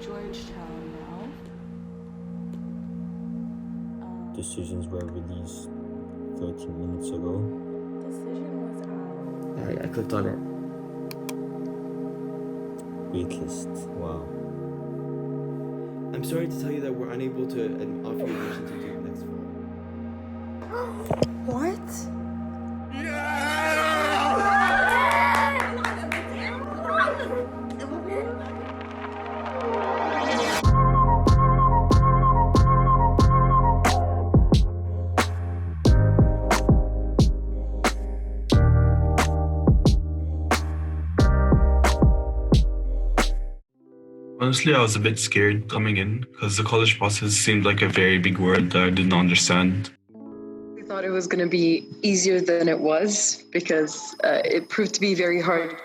Georgetown now. Decisions were released 13 minutes ago. Decision was out. I clicked on it. Waitlist. Wow. I'm sorry to tell you that we're unable to offer you admission to do next fall. What? Honestly, I was a bit scared coming in because the college process seemed like a very big word that I didn't understand. We thought it was going to be easier than it was because it proved to be very hard.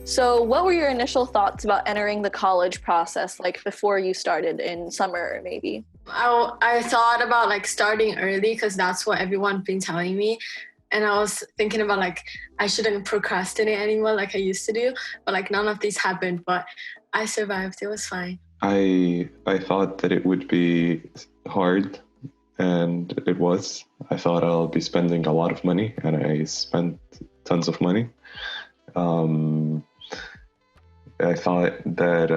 So what were your initial thoughts about entering the college process, like before you started in summer maybe? I thought about like starting early because that's what everyone's been telling me. And I was thinking about like I shouldn't procrastinate anymore like I used to do, but like none of these happened, but I survived. It was fine. I thought that it would be hard, and it was. I thought I'll be spending a lot of money, and I spent tons of money. I thought that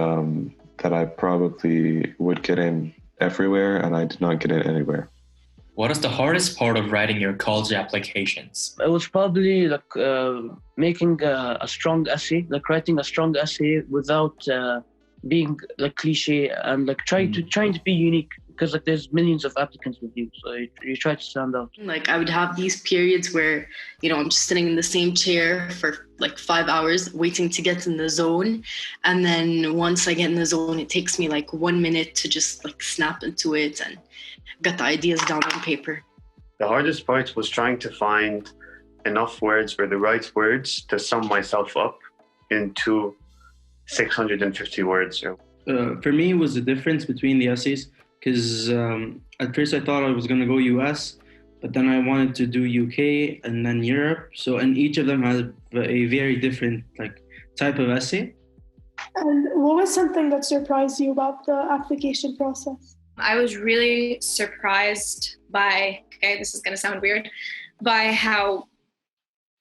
I probably would get in everywhere, and I did not get in anywhere. What is the hardest part of writing your college applications? It was probably like making a strong essay, like writing a strong essay without being like cliche and like trying to be unique, because like there's millions of applicants with you, so you try to stand out. Like I would have these periods where, I'm just sitting in the same chair for like 5 hours waiting to get in the zone. And then once I get in the zone, it takes me like 1 minute to just like snap into it and get the ideas down on paper. The hardest part was trying to find enough words or the right words to sum myself up into 650 words. For me, it was the difference between the essays, because at first I thought I was going to go US, but then I wanted to do UK and then Europe. So, and each of them has a very different type of essay. And what was something that surprised you about the application process? I was really surprised by, this is going to sound weird, by how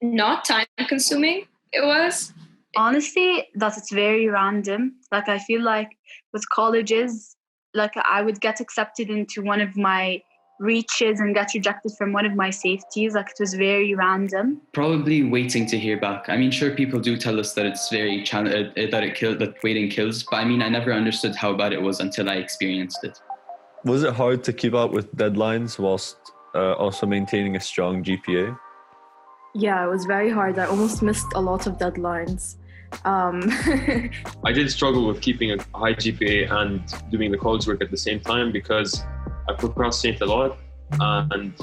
not time consuming it was. Honestly, that it's very random. Like I feel like with colleges, like I would get accepted into one of my reaches and get rejected from one of my safeties. Like it was very random. Probably waiting to hear back. I mean, sure, people do tell us that it's very that waiting kills. But I mean, I never understood how bad it was until I experienced it. Was it hard to keep up with deadlines whilst also maintaining a strong GPA? Yeah, it was very hard. I almost missed a lot of deadlines. I did struggle with keeping a high GPA and doing the college work at the same time because I procrastinated a lot, and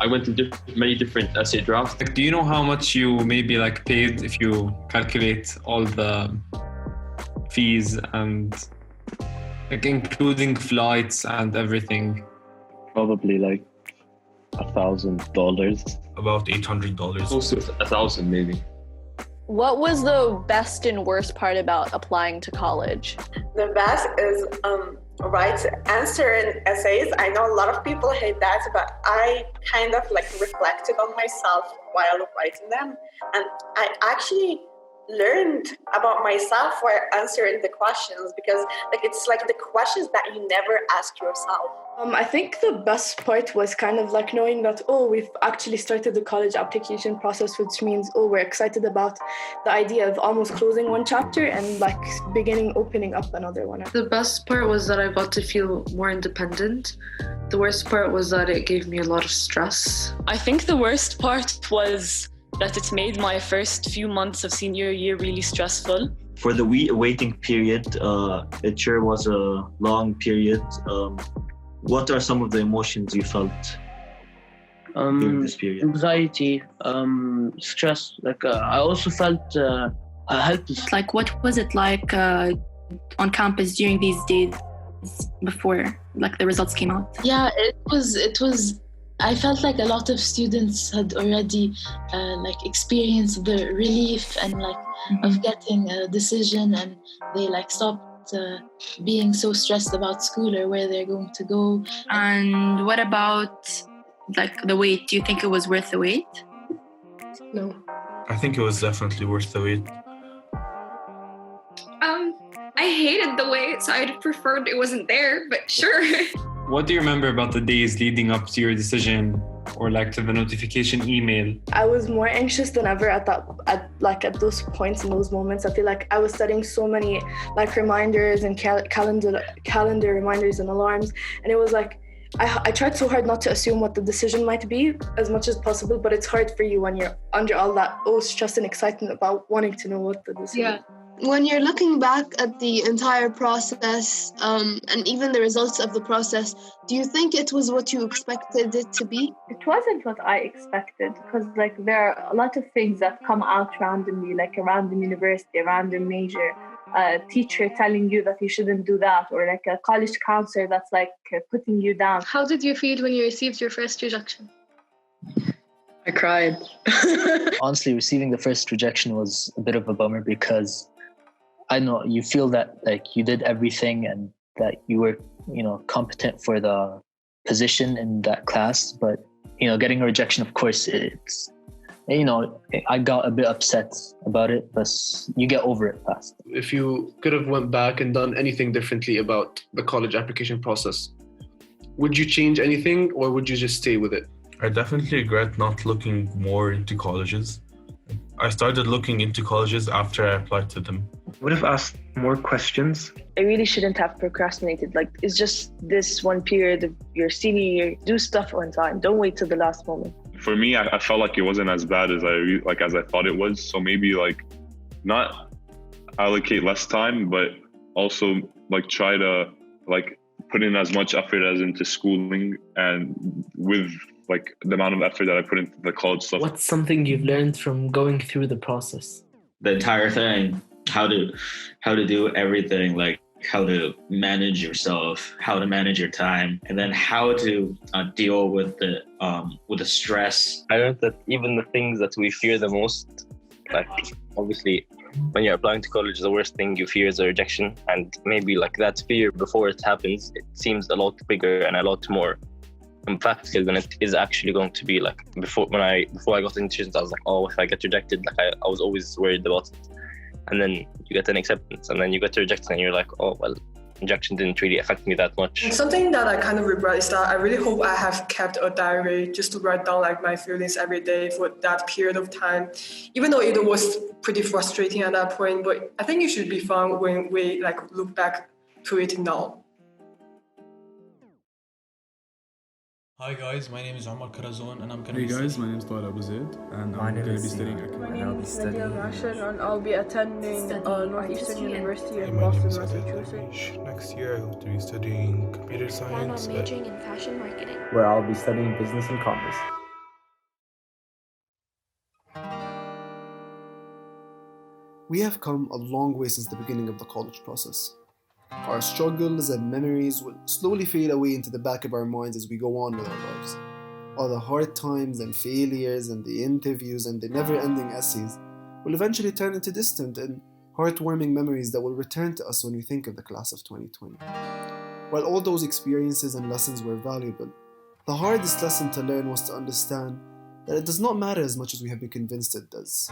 I went to many different essay drafts. Do you know how much you maybe paid if you calculate all the fees and including flights and everything? Probably $1,000. About $800. Close to 1,000 maybe. What was the best and worst part about applying to college? The best is answering essays. I know a lot of people hate that, but I kind of reflected on myself while writing them, and I actually learned about myself while answering the questions, because it's the questions that you never ask yourself. I think the best part was kind of knowing that, we've actually started the college application process, which means, we're excited about the idea of almost closing one chapter and opening up another one. The best part was that I got to feel more independent. The worst part was that it gave me a lot of stress. I think the worst part was that it made my first few months of senior year really stressful. For the waiting period, it sure was a long period. What are some of the emotions you felt during this period? Anxiety, stress. I also felt helpless. What was it like on campus during these days before the results came out? Yeah, it was I felt like a lot of students had already like experienced the relief and like of getting a decision, and they like stopped being so stressed about school or where they're going to go. And what about like the wait? Do you think it was worth the wait? No. I think it was definitely worth the wait. I hated the wait, so I'd have preferred it wasn't there, but sure. What do you remember about the days leading up to your decision, or like to the notification email? I was more anxious than ever at those points, in those moments. I feel like I was setting so many like reminders and calendar reminders and alarms, and it was like I tried so hard not to assume what the decision might be as much as possible, but it's hard for you when you're under all that stress and excitement about wanting to know what the decision. Yeah. When you're looking back at the entire process and even the results of the process, do you think it was what you expected it to be? It wasn't what I expected, because like there are a lot of things that come out randomly, like a random university, a random major, a teacher telling you that you shouldn't do that, or like a college counselor that's like putting you down. How did you feel when you received your first rejection? I cried. Honestly, receiving the first rejection was a bit of a bummer, because I know you feel that like you did everything and that you were, competent for the position in that class. But, getting a rejection, of course, it's, I got a bit upset about it, but you get over it fast. If you could have went back and done anything differently about the college application process, would you change anything or would you just stay with it? I definitely regret not looking more into colleges. I started looking into colleges after I applied to them. Would have asked more questions. I really shouldn't have procrastinated. Like, it's just this one period of your senior year. Do stuff on time. Don't wait till the last moment. For me, I felt like it wasn't as bad as I thought it was. So maybe like not allocate less time, but also like try to like put in as much effort as into schooling, and with like the amount of effort that I put into the college stuff. What's something you've learned from going through the process? The entire thing, how to do everything, like how to manage yourself, how to manage your time, and then how to deal with the stress. I learned that even the things that we fear the most, like obviously when you're applying to college, the worst thing you fear is a rejection, and maybe like that fear before it happens, it seems a lot bigger and a lot more impactful than it is actually going to be. Like before I got into it, I was like, oh, if I get rejected, like I was always worried about it. And then you get an acceptance, and then you get rejected, and you're like, oh, well, rejection didn't really affect me that much. Something that I kind of regret is that I really hope I have kept a diary just to write down like my feelings every day for that period of time, even though it was pretty frustrating at that point. But I think it should be fun when we like look back to it now. Hi guys, my name is Omar Karazon and I'm going to Hey guys, my name is Tawal Abu Zaid and I'm going to be studying My name is Nadia Rashid and I'll be attending Northeastern University in Boston, Massachusetts. Next year I hope to be studying computer science. I'm majoring in fashion marketing, where I'll be studying business and commerce. We have come a long way since the beginning of the college process. Our struggles and memories will slowly fade away into the back of our minds as we go on with our lives. All the hard times and failures and the interviews and the never-ending essays will eventually turn into distant and heartwarming memories that will return to us when we think of the class of 2020. While all those experiences and lessons were valuable, the hardest lesson to learn was to understand that it does not matter as much as we have been convinced it does.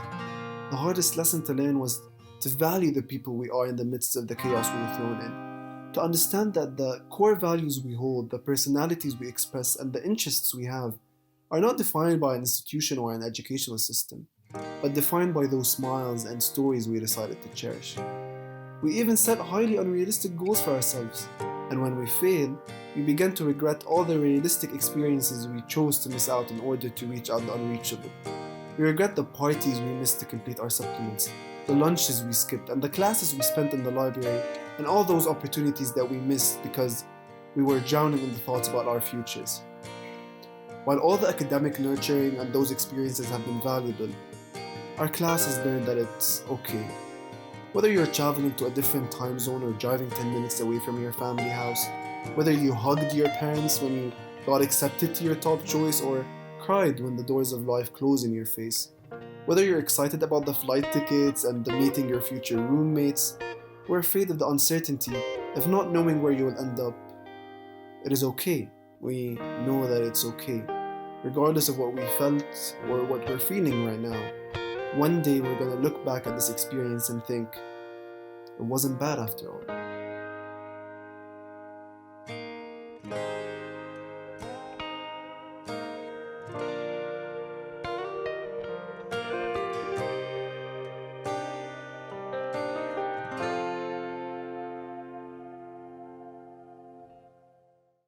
The hardest lesson to learn was to value the people we are in the midst of the chaos we were thrown in, to understand that the core values we hold, the personalities we express, and the interests we have are not defined by an institution or an educational system, but defined by those smiles and stories we decided to cherish. We even set highly unrealistic goals for ourselves, and when we fail, we begin to regret all the realistic experiences we chose to miss out in order to reach out the unreachable. We regret the parties we missed to complete our supplements, the lunches we skipped, and the classes we spent in the library, and all those opportunities that we missed because we were drowning in the thoughts about our futures. While all the academic nurturing and those experiences have been valuable, our class has learned that it's okay. Whether you're traveling to a different time zone or driving 10 minutes away from your family house, whether you hugged your parents when you got accepted to your top choice, or cried when the doors of life close in your face. Whether you're excited about the flight tickets and the meeting your future roommates, or afraid of the uncertainty of not knowing where you will end up, it is okay. We know that it's okay. Regardless of what we felt or what we're feeling right now, one day we're gonna look back at this experience and think, it wasn't bad after all.